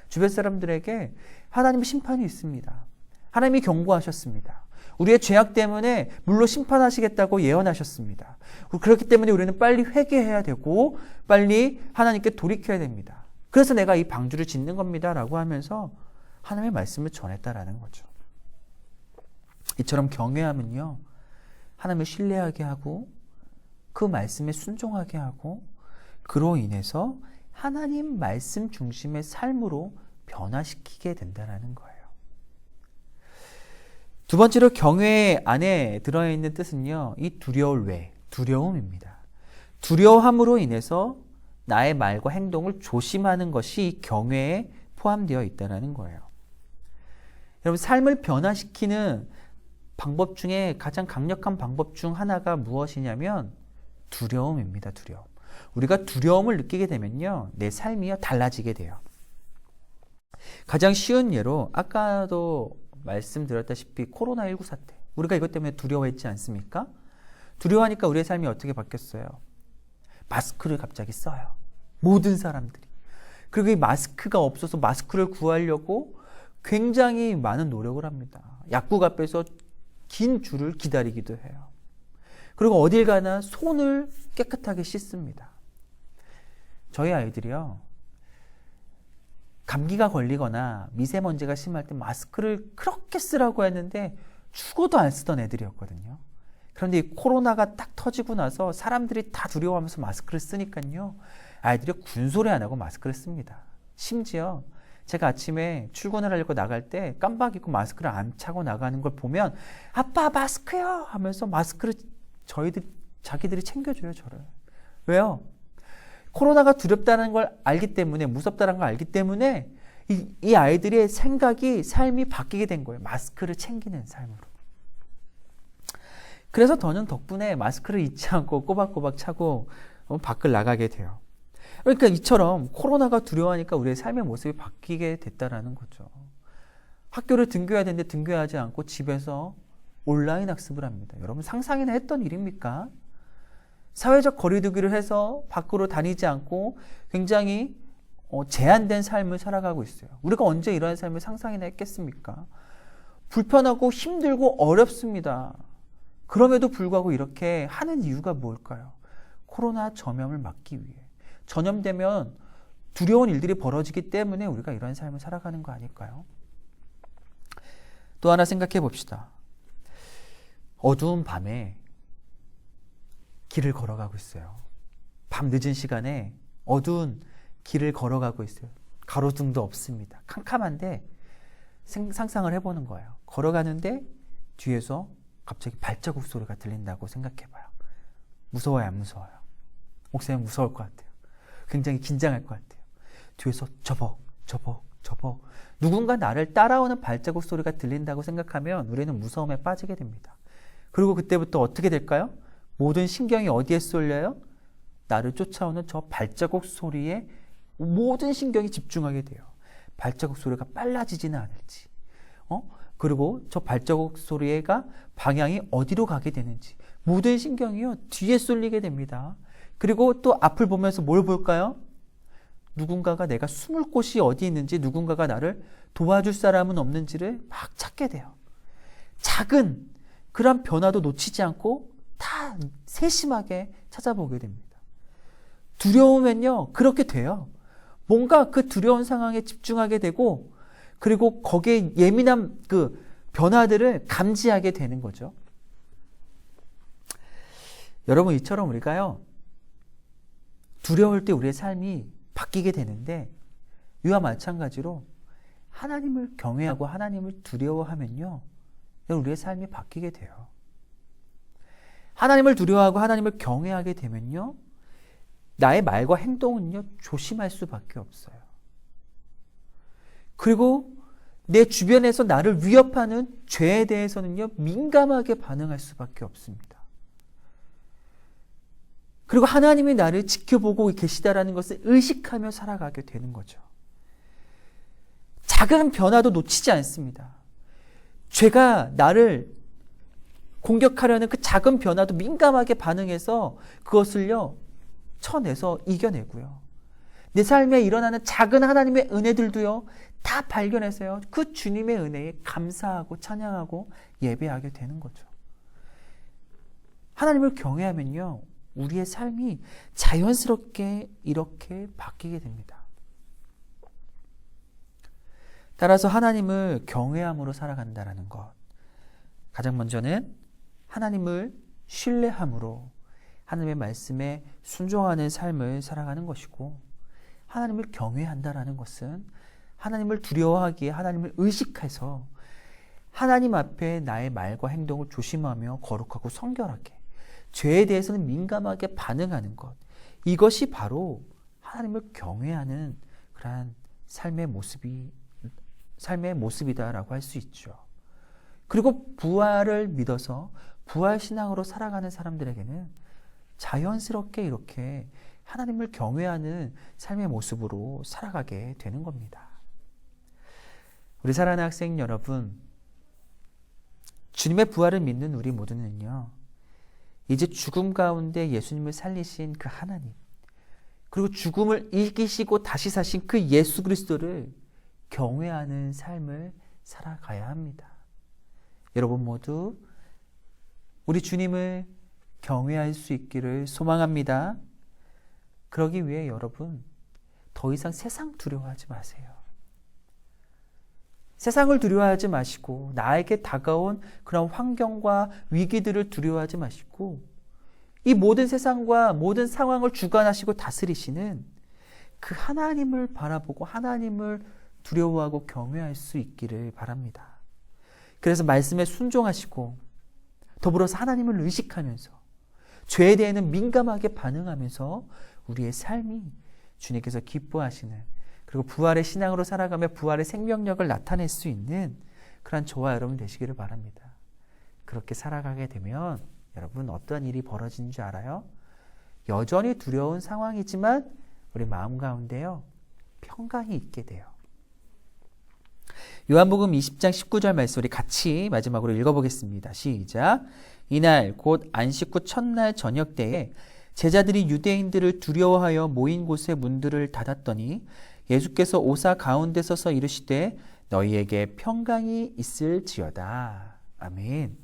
주변 사람들에게 하나님의 심판이 있습니다. 하나님이 경고하셨습니다. 우리의 죄악 때문에 물로 심판하시겠다고 예언하셨습니다. 그렇기 때문에 우리는 빨리 회개해야 되고 빨리 하나님께 돌이켜야 됩니다. 그래서 내가 이 방주를 짓는 겁니다 라고 하면서 하나님의 말씀을 전했다라는 거죠. 이처럼 경외함은요, 하나님을 신뢰하게 하고 그 말씀에 순종하게 하고, 그로 인해서 하나님 말씀 중심의 삶으로 변화시키게 된다는 거예요. 두 번째로 경외 안에 들어있는 뜻은요, 이 두려울 외, 두려움입니다. 두려움으로 인해서 나의 말과 행동을 조심하는 것이 경외에 포함되어 있다는 거예요. 여러분, 삶을 변화시키는 방법 중에 가장 강력한 방법 중 하나가 무엇이냐면 두려움입니다. 두려움. 우리가 두려움을 느끼게 되면요, 내 삶이 달라지게 돼요. 가장 쉬운 예로 아까도 말씀드렸다시피 코로나19 사태, 우리가 이것 때문에 두려워했지 않습니까? 두려워하니까 우리의 삶이 어떻게 바뀌었어요? 마스크를 갑자기 써요. 모든 사람들이. 그리고 이 마스크가 없어서 마스크를 구하려고 굉장히 많은 노력을 합니다. 약국 앞에서 긴 줄을 기다리기도 해요. 그리고 어딜 가나 손을 깨끗하게 씻습니다. 저희 아이들이요, 감기가 걸리거나 미세먼지가 심할 때 마스크를 그렇게 쓰라고 했는데 죽어도 안 쓰던 애들이었거든요. 그런데 이 코로나가 딱 터지고 나서 사람들이 다 두려워하면서 마스크를 쓰니까요, 아이들이 군소리 안 하고 마스크를 씁니다. 심지어 제가 아침에 출근을 하려고 나갈 때 깜빡 잊고 마스크를 안 차고 나가는 걸 보면 아빠 마스크요 하면서 마스크를 자기들이 챙겨줘요, 저를. 왜요? 코로나가 두렵다는 걸 알기 때문에, 무섭다는 걸 알기 때문에 이 아이들의 생각이, 삶이 바뀌게 된 거예요. 마스크를 챙기는 삶으로. 그래서 저는 덕분에 마스크를 잊지 않고 꼬박꼬박 차고 밖을 나가게 돼요. 그러니까 이처럼 코로나가 두려워하니까 우리의 삶의 모습이 바뀌게 됐다라는 거죠. 학교를 등교해야 되는데 등교하지 않고 집에서 온라인 학습을 합니다. 여러분, 상상이나 했던 일입니까? 사회적 거리두기를 해서 밖으로 다니지 않고 굉장히 제한된 삶을 살아가고 있어요. 우리가 언제 이런 삶을 상상이나 했겠습니까? 불편하고 힘들고 어렵습니다. 그럼에도 불구하고 이렇게 하는 이유가 뭘까요? 코로나 전염을 막기 위해. 전염되면 두려운 일들이 벌어지기 때문에 우리가 이런 삶을 살아가는 거 아닐까요? 또 하나 생각해 봅시다. 어두운 밤에 길을 걸어가고 있어요. 밤 늦은 시간에 어두운 길을 걸어가고 있어요. 가로등도 없습니다. 캄캄한데 상상을 해보는 거예요. 걸어가는데 뒤에서 갑자기 발자국 소리가 들린다고 생각해봐요. 무서워요, 안 무서워요? 목사님 무서울 것 같아요. 굉장히 긴장할 것 같아요. 뒤에서 저벅 누군가 나를 따라오는 발자국 소리가 들린다고 생각하면 우리는 무서움에 빠지게 됩니다. 그리고 그때부터 어떻게 될까요? 모든 신경이 어디에 쏠려요? 나를 쫓아오는 저 발자국 소리에 모든 신경이 집중하게 돼요. 발자국 소리가 빨라지지는 않을지, 그리고 저 발자국 소리가 방향이 어디로 가게 되는지 모든 신경이요 뒤에 쏠리게 됩니다. 그리고 또 앞을 보면서 뭘 볼까요? 누군가가 내가 숨을 곳이 어디 있는지, 누군가가 나를 도와줄 사람은 없는지를 막 찾게 돼요. 작은 그런 변화도 놓치지 않고 다 세심하게 찾아보게 됩니다. 두려우면요 그렇게 돼요. 뭔가 그 두려운 상황에 집중하게 되고, 그리고 거기에 예민한 그 변화들을 감지하게 되는 거죠. 여러분, 이처럼 우리가요 두려울 때 우리의 삶이 바뀌게 되는데, 이와 마찬가지로 하나님을 경외하고 하나님을 두려워하면요 우리의 삶이 바뀌게 돼요. 하나님을 두려워하고 하나님을 경외하게 되면요 나의 말과 행동은요 조심할 수밖에 없어요. 그리고 내 주변에서 나를 위협하는 죄에 대해서는요 민감하게 반응할 수밖에 없습니다. 그리고 하나님이 나를 지켜보고 계시다라는 것을 의식하며 살아가게 되는 거죠. 작은 변화도 놓치지 않습니다. 죄가 나를 공격하려는 그 작은 변화도 민감하게 반응해서 그것을요 쳐내서 이겨내고요. 내 삶에 일어나는 작은 하나님의 은혜들도요 다 발견해서요 그 주님의 은혜에 감사하고 찬양하고 예배하게 되는 거죠. 하나님을 경외하면요 우리의 삶이 자연스럽게 이렇게 바뀌게 됩니다. 따라서 하나님을 경외함으로 살아간다는 것, 가장 먼저는 하나님을 신뢰함으로 하나님의 말씀에 순종하는 삶을 살아가는 것이고, 하나님을 경외한다라는 것은 하나님을 두려워하기에 하나님을 의식해서 하나님 앞에 나의 말과 행동을 조심하며 거룩하고 성결하게, 죄에 대해서는 민감하게 반응하는 것, 이것이 바로 하나님을 경외하는 그러한 삶의 모습이다라고 할 수 있죠. 그리고 부활을 믿어서 부활신앙으로 살아가는 사람들에게는 자연스럽게 이렇게 하나님을 경외하는 삶의 모습으로 살아가게 되는 겁니다. 우리 사랑하는 학생 여러분, 주님의 부활을 믿는 우리 모두는요 이제 죽음 가운데 예수님을 살리신 그 하나님, 그리고 죽음을 이기시고 다시 사신 그 예수 그리스도를 경외하는 삶을 살아가야 합니다. 여러분 모두 우리 주님을 경외할 수 있기를 소망합니다. 그러기 위해 여러분 더 이상 세상 두려워하지 마세요. 세상을 두려워하지 마시고 나에게 다가온 그런 환경과 위기들을 두려워하지 마시고 이 모든 세상과 모든 상황을 주관하시고 다스리시는 그 하나님을 바라보고 하나님을 두려워하고 경외할 수 있기를 바랍니다. 그래서 말씀에 순종하시고 더불어서 하나님을 의식하면서 죄에 대해는 민감하게 반응하면서 우리의 삶이 주님께서 기뻐하시는, 그리고 부활의 신앙으로 살아가며 부활의 생명력을 나타낼 수 있는 그런 저와 여러분 되시기를 바랍니다. 그렇게 살아가게 되면 여러분 어떤 일이 벌어지는 줄 알아요? 여전히 두려운 상황이지만 우리 마음 가운데요 평강이 있게 돼요. 요한복음 20장 19절 말씀 우리 같이 마지막으로 읽어보겠습니다. 시작. 이날 곧 안식 후 첫날 저녁 때에 제자들이 유대인들을 두려워하여 모인 곳의 문들을 닫았더니 예수께서 오사 가운데 서서 이르시되 너희에게 평강이 있을지어다. 아멘.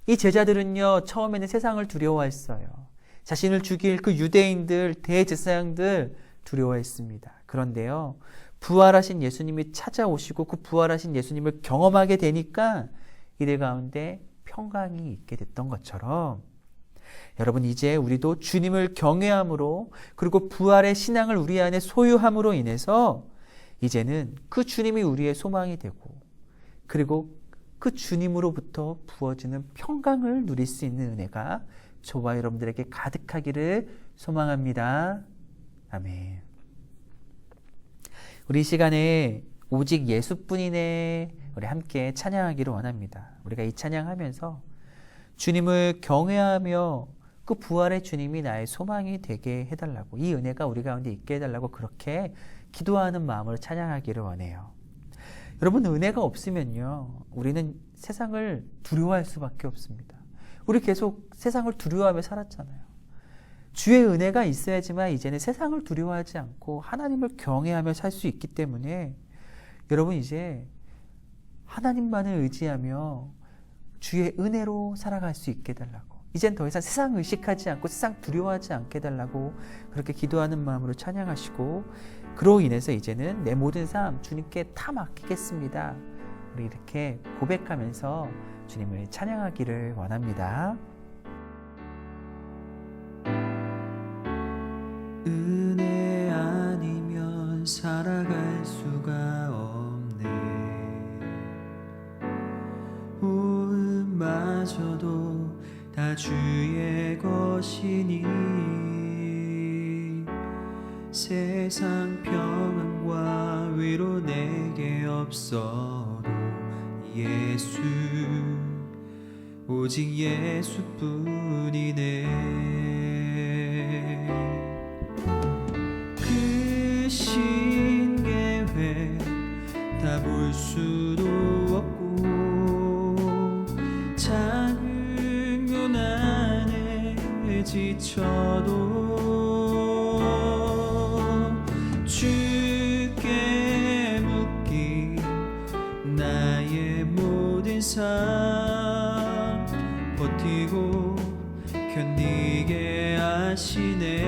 이 제자들은요 처음에는 세상을 두려워했어요. 자신을 죽일 그 유대인들, 대제사장들 두려워했습니다. 그런데요 부활하신 예수님이 찾아오시고 그 부활하신 예수님을 경험하게 되니까 이들 가운데 평강이 있게 됐던 것처럼 여러분, 이제 우리도 주님을 경외함으로, 그리고 부활의 신앙을 우리 안에 소유함으로 인해서 이제는 그 주님이 우리의 소망이 되고, 그리고 그 주님으로부터 부어지는 평강을 누릴 수 있는 은혜가 저와 여러분들에게 가득하기를 소망합니다. 아멘. 우리 이 시간에 오직 예수뿐이네, 우리 함께 찬양하기를 원합니다. 우리가 이 찬양하면서 주님을 경외하며 그 부활의 주님이 나의 소망이 되게 해달라고, 이 은혜가 우리 가운데 있게 해달라고 그렇게 기도하는 마음으로 찬양하기를 원해요. 여러분, 은혜가 없으면요, 우리는 세상을 두려워할 수밖에 없습니다. 우리 계속 세상을 두려워하며 살았잖아요. 주의 은혜가 있어야지만 이제는 세상을 두려워하지 않고 하나님을 경외하며 살 수 있기 때문에 여러분, 이제 하나님만을 의지하며 주의 은혜로 살아갈 수 있게 해달라고, 이젠 더 이상 세상 의식하지 않고 세상 두려워하지 않게 해달라고 그렇게 기도하는 마음으로 찬양하시고, 그로 인해서 이제는 내 모든 삶 주님께 다 맡기겠습니다, 우리 이렇게 고백하면서 주님을 찬양하기를 원합니다. 은혜 아니면 살아갈 수가 없네. 마저도 다 주의 것이니 세상 평안과 위로 내게 없어도 예수, 오직 예수뿐이네. 그 신계획 다 볼 수도 없고 작은 고난에 지쳐도 주께 묻기 나의 모든 삶 버티고 견디게 하시네.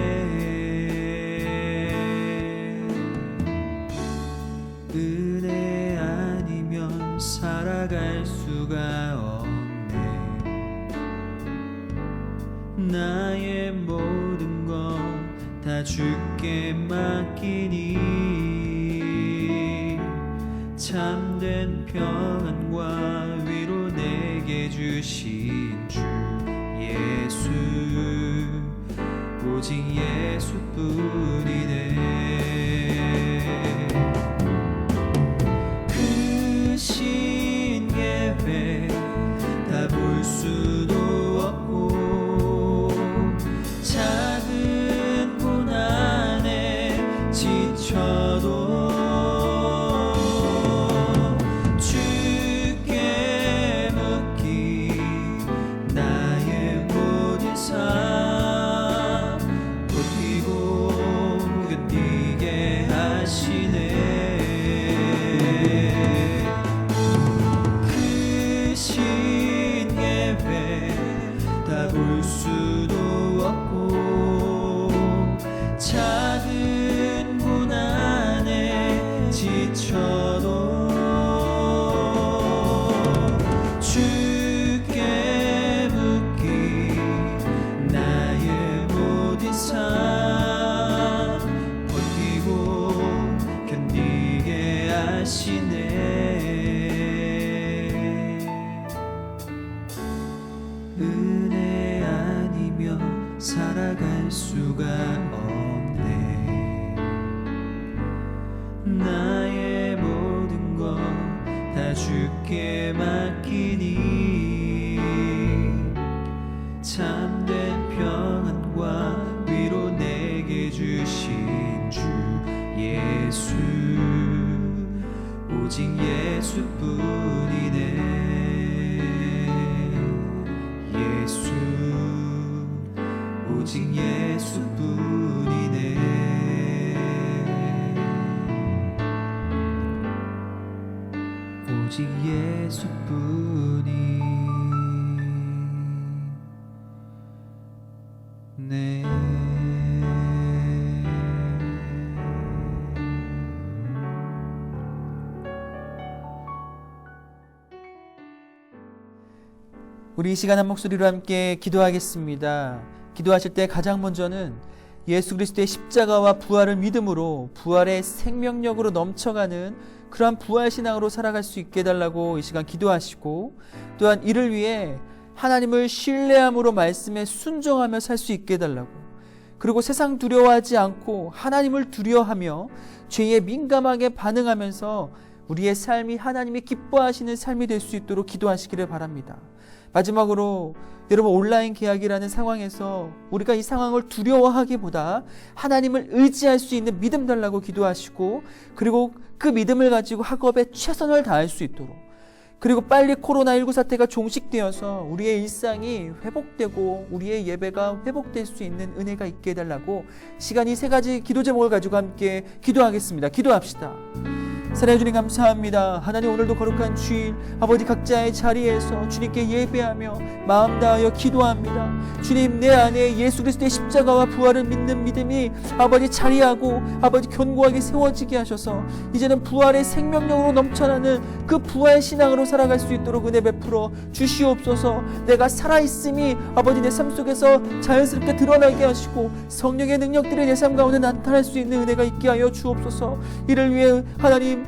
은혜 아니면 살아갈 수가 없네. 나의 모든 것 다 주께 맡기니 참된 평안과 위로 내게 주신 주 예수, 오직 예수뿐이네. 그 신계획 다 볼 수도 없고 작은 고난에 지쳐도 주께 묻기 나의 모든 삶 버티고 견디게 하시네. 그 신계획 다 볼 수도 없고 작은 고난에 지쳐도 주께 묻기 나의 모든 삶 버티고 견디게 하시네. 은혜 아니면 살아갈 수가 없네. 나의 모든 것 다 주께 맡기니 참된 평안과 위로 내게 주신 주 예수, 오직 예수뿐이네. 예수, 오직 예수뿐이네. 오직 예수뿐이 네. 우리 이 시간 한 목소리로 함께 기도하겠습니다. 기도하실 때 가장 먼저는 예수 그리스도의 십자가와 부활을 믿음으로 부활의 생명력으로 넘쳐가는 그러한 부활신앙으로 살아갈 수 있게 해달라고 이 시간 기도하시고, 또한 이를 위해 하나님을 신뢰함으로 말씀에 순종하며 살 수 있게 해달라고, 그리고 세상 두려워하지 않고 하나님을 두려워하며 죄에 민감하게 반응하면서 우리의 삶이 하나님이 기뻐하시는 삶이 될 수 있도록 기도하시기를 바랍니다. 마지막으로 여러분, 온라인 계약이라는 상황에서 우리가 이 상황을 두려워하기보다 하나님을 의지할 수 있는 믿음 달라고 기도하시고, 그리고 그 믿음을 가지고 학업에 최선을 다할 수 있도록, 그리고 빨리 코로나19 사태가 종식되어서 우리의 일상이 회복되고 우리의 예배가 회복될 수 있는 은혜가 있게 해달라고 시간 이 세 가지 기도 제목을 가지고 함께 기도하겠습니다. 기도합시다. 사랑해 주님 감사합니다. 하나님, 오늘도 거룩한 주일 아버지 각자의 자리에서 주님께 예배하며 마음 다하여 기도합니다. 주님, 내 안에 예수 그리스도의 십자가와 부활을 믿는 믿음이 아버지 자리하고 아버지 견고하게 세워지게 하셔서 이제는 부활의 생명력으로 넘쳐나는 그 부활 신앙으로 살아갈 수 있도록 은혜 베풀어 주시옵소서. 내가 살아있음이 아버지 내 삶 속에서 자연스럽게 드러나게 하시고 성령의 능력들이 내 삶 가운데 나타날 수 있는 은혜가 있게 하여 주옵소서. 이를 위해 하나님,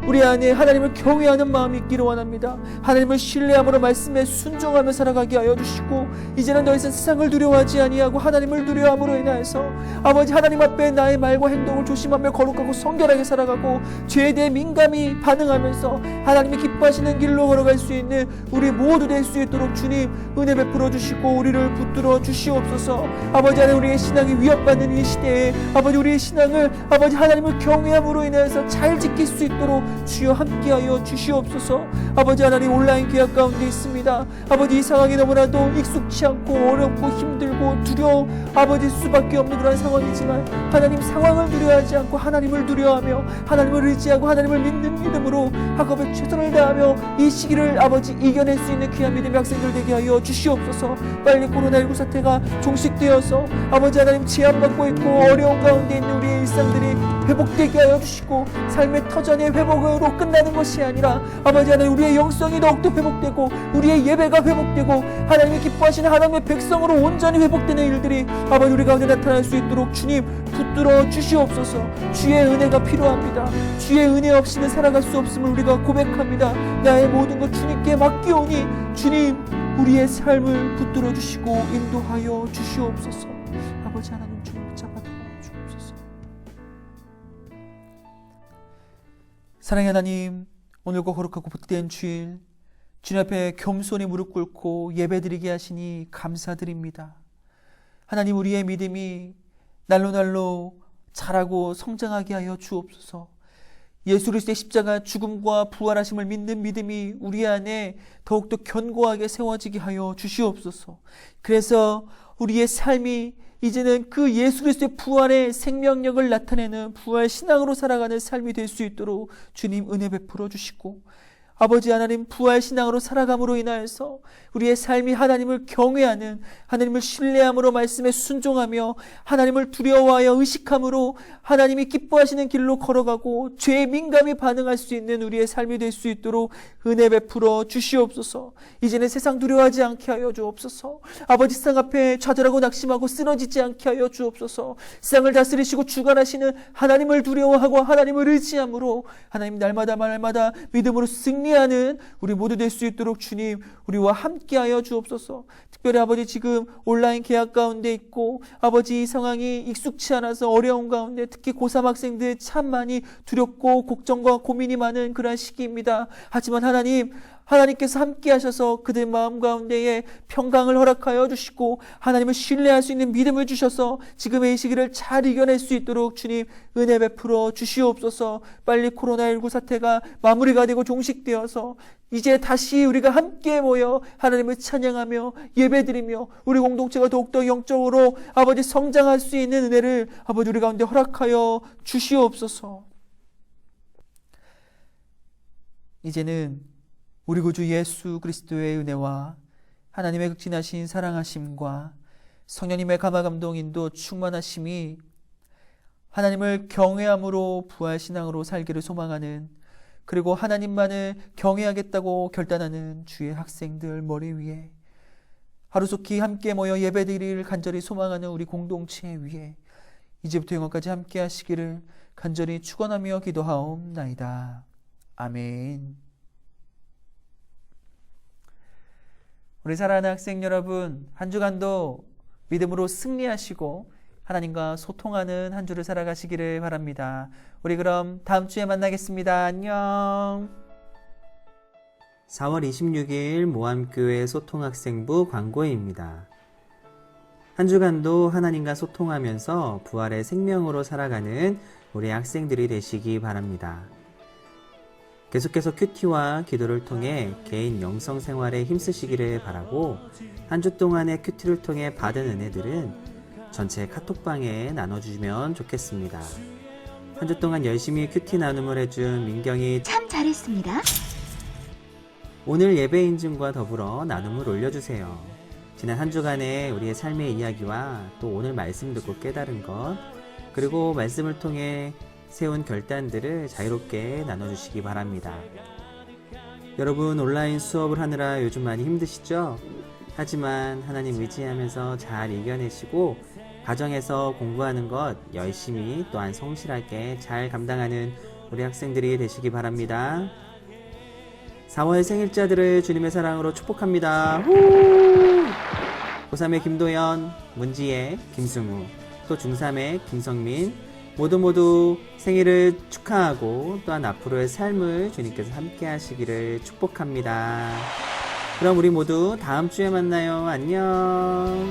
우리 안에 하나님을 경외하는 마음이 있기를 원합니다. 하나님을 신뢰함으로 말씀에 순종하며 살아가게 하여 주시고, 이제는 더 이상 세상을 두려워하지 아니하고 하나님을 두려워함으로 인하여서 아버지 하나님 앞에 나의 말과 행동을 조심하며 거룩하고 성결하게 살아가고 죄에 대해 민감히 반응하면서 하나님이 기뻐하시는 길로 걸어갈 수 있는 우리 모두 될 수 있도록 주님 은혜 베풀어 주시고 우리를 붙들어 주시옵소서. 아버지, 하나님, 우리의 신앙이 위협받는 이 시대에 아버지 우리의 신앙을 아버지 하나님을 경외함으로 인하여서 잘 지킬 수 있도록 주여 함께하여 주시옵소서. 아버지 하나님, 온라인 계약 가운데 있습니다. 아버지, 이 상황이 너무나도 익숙치 않고 어렵고 힘들고 두려워 아버지 수밖에 없는 그런 상황이지만 하나님, 상황을 두려워하지 않고 하나님을 두려워하며 하나님을 의지하고 하나님을 믿는 믿음으로 학업에 최선을 다하며 이 시기를 아버지 이겨낼 수 있는 귀한 믿음의 학생들 되게 하여 주시옵소서. 빨리 코로나19 사태가 종식되어서 아버지 하나님 제한받고 있고 어려운 가운데 있는 우리의 일상들이 회복되게 하여 주시고, 삶의 터전의 회복으로 끝나는 것이 아니라 아버지 하나님, 우리의 영성이 더욱더 회복되고 우리의 예배가 회복되고 하나님이 기뻐하시는 하나님의 백성으로 온전히 회복되는 일들이 아버지 우리 가운데 나타날 수 있도록 주님 붙들어 주시옵소서. 주의 은혜가 필요합니다. 주의 은혜 없이는 살아갈 수 없음을 우리가 고백합니다. 나의 모든 것 주님께 맡기오니 주님 우리의 삶을 붙들어 주시고 인도하여 주시옵소서. 아버지 하나님, 주님 붙잡아 주옵소서. 사랑의 하나님, 오늘과 거룩하고 복된 주일 주님 앞에 겸손히 무릎 꿇고 예배드리게 하시니 감사드립니다. 하나님, 우리의 믿음이 날로 자라고 성장하게 하여 주옵소서. 예수 그리스도의 십자가 죽음과 부활하심을 믿는 믿음이 우리 안에 더욱더 견고하게 세워지게 하여 주시옵소서. 그래서 우리의 삶이 이제는 그 예수 그리스도의 부활의 생명력을 나타내는 부활 신앙으로 살아가는 삶이 될 수 있도록 주님 은혜 베풀어 주시고, 아버지 하나님, 부활 신앙으로 살아감으로 인하여서 우리의 삶이 하나님을 경외하는, 하나님을 신뢰함으로 말씀에 순종하며 하나님을 두려워하여 의식함으로 하나님이 기뻐하시는 길로 걸어가고 죄에 민감히 반응할 수 있는 우리의 삶이 될 수 있도록 은혜 베풀어 주시옵소서. 이제는 세상 두려워하지 않게 하여 주옵소서. 아버지, 세상 앞에 좌절하고 낙심하고 쓰러지지 않게 하여 주옵소서. 세상을 다스리시고 주관하시는 하나님을 두려워하고 하나님을 의지함으로 하나님 날마다 믿음으로 승리하는 우리 모두 될 수 있도록 주님 우리와 함께하여 주옵소서. 특별히 아버지, 지금 온라인 계약 가운데 있고 아버지 이 상황이 익숙치 않아서 어려운 가운데 특히 고3 학생들 참 많이 두렵고 걱정과 고민이 많은 그런 시기입니다. 하지만 하나님께서 함께 하셔서 그들 마음 가운데에 평강을 허락하여 주시고 하나님을 신뢰할 수 있는 믿음을 주셔서 지금의 이 시기를 잘 이겨낼 수 있도록 주님 은혜 베풀어 주시옵소서. 빨리 코로나19 사태가 마무리가 되고 종식되어서 이제 다시 우리가 함께 모여 하나님을 찬양하며 예배드리며 우리 공동체가 더욱더 영적으로 아버지 성장할 수 있는 은혜를 아버지 우리 가운데 허락하여 주시옵소서. 이제는 우리 구주 예수 그리스도의 은혜와 하나님의 극진하신 사랑하심과 성령님의 감화감동 인도 충만하심이 하나님을 경외함으로 부활신앙으로 살기를 소망하는, 그리고 하나님만을 경외하겠다고 결단하는 주의 학생들 머리 위에 하루속히 함께 모여 예배드리기를 간절히 소망하는 우리 공동체 위에 이제부터 영원까지 함께 하시기를 간절히 축원하며 기도하옵나이다. 아멘. 우리 사랑하는 학생 여러분, 한 주간도 믿음으로 승리하시고 하나님과 소통하는 한 주를 살아가시기를 바랍니다. 우리 그럼 다음 주에 만나겠습니다. 안녕. 4월 26일 모함교회 소통학생부 광고입니다. 한 주간도 하나님과 소통하면서 부활의 생명으로 살아가는 우리 학생들이 되시기 바랍니다. 계속해서 큐티와 기도를 통해 개인 영성 생활에 힘쓰시기를 바라고, 한 주 동안의 큐티를 통해 받은 은혜들은 전체 카톡방에 나눠주시면 좋겠습니다. 한 주 동안 열심히 큐티 나눔을 해준 민경이 참 잘했습니다. 오늘 예배 인증과 더불어 나눔을 올려주세요. 지난 한 주간의 우리의 삶의 이야기와 또 오늘 말씀 듣고 깨달은 것, 그리고 말씀을 통해 세운 결단들을 자유롭게 나눠주시기 바랍니다. 여러분, 온라인 수업을 하느라 요즘 많이 힘드시죠? 하지만 하나님 의지하면서 잘 이겨내시고 가정에서 공부하는 것 열심히 또한 성실하게 잘 감당하는 우리 학생들이 되시기 바랍니다. 4월 생일자들을 주님의 사랑으로 축복합니다. 고3의 김도연, 문지혜, 김승우, 또 중3의 김성민, 모두 생일을 축하하고 또한 앞으로의 삶을 주님께서 함께 하시기를 축복합니다. 그럼 우리 모두 다음 주에 만나요. 안녕.